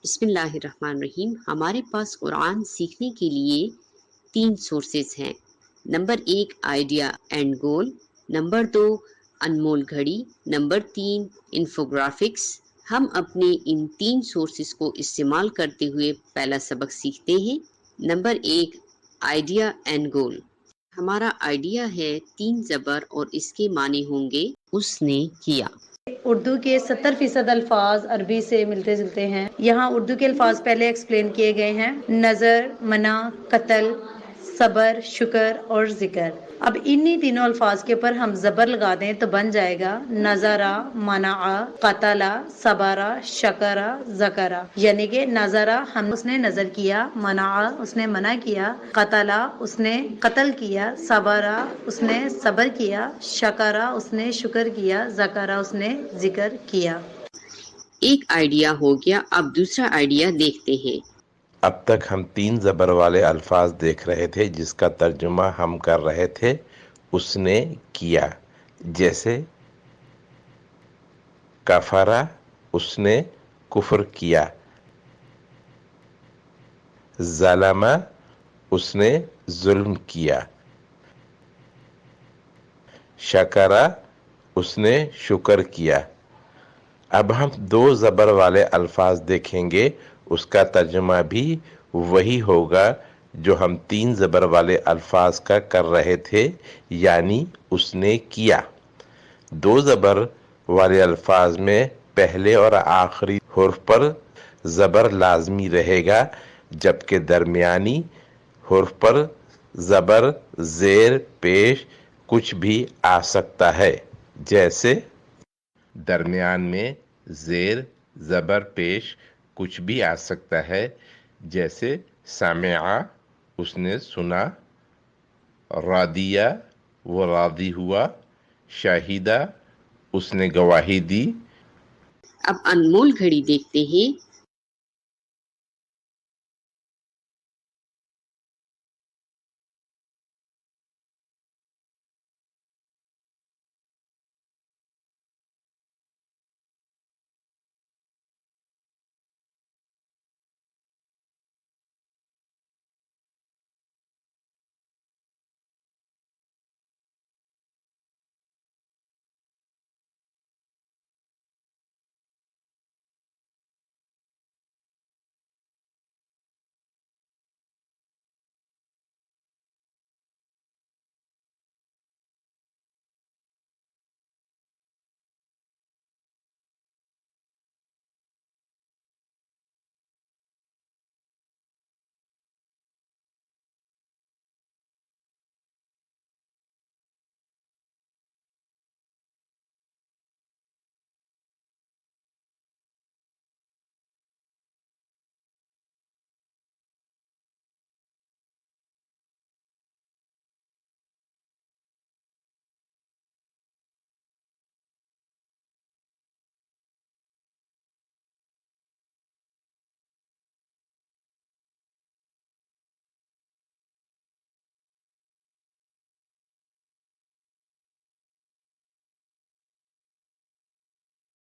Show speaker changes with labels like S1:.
S1: بسم اللہ الرحمن الرحیم. ہمارے پاس قرآن سیکھنے کے لیے 3 سورسز ہیں. Number 1 idea and goal, number 2 انمول گھڑی، نمبر 3 انفوگرافکس. ہم اپنے ان 3 سورسز کو استعمال کرتے ہوئے پہلا سبق سیکھتے ہیں. نمبر 1 آئیڈیا اینڈ گول. ہمارا آئیڈیا ہے 3 زبر اور اس کے معنی ہوں گے اس نے کیا.
S2: اردو کے 70% الفاظ عربی سے ملتے جلتے ہیں. یہاں اردو کے الفاظ پہلے ایکسپلین کیے گئے ہیں: نظر، منع، قتل، صبر، شکر اور ذکر. اب انہی تینوں الفاظ کے اوپر ہم زبر لگا دیں تو بن جائے گا نظرا، منع، قتل، صبر، شکر، ذکر. یعنی کہ نظرا اس نے نظر کیا، منع اس نے منع کیا، قتل اس نے قتل کیا، صبر اس نے صبر کیا، شکر اس نے شکر کیا، ذکر اس نے ذکر کیا.
S1: ایک آئیڈیا ہو گیا. اب دوسرا آئیڈیا دیکھتے ہیں.
S3: اب تک ہم 3 زبر والے الفاظ دیکھ رہے تھے جس کا ترجمہ ہم کر رہے تھے اس نے کیا. جیسے کفرا اس نے کفر کیا، ظلم اس نے ظلم کیا، شکرا اس نے شکر کیا. اب ہم 2 زبر والے الفاظ دیکھیں گے، اس کا ترجمہ بھی وہی ہوگا جو ہم 3 زبر والے الفاظ کا کر رہے تھے، یعنی اس نے کیا. 2 زبر والے الفاظ میں پہلے اور آخری حرف پر زبر لازمی رہے گا، جبکہ درمیانی حرف پر زبر زیر پیش کچھ بھی آ سکتا ہے. جیسے درمیان میں زیر زبر پیش کچھ بھی آ سکتا ہے، جیسے سمع اس نے سنا، راضیہ وہ راضی ہوا، شاہدہ اس نے گواہی دی.
S1: اب انمول گھڑی دیکھتے ہیں.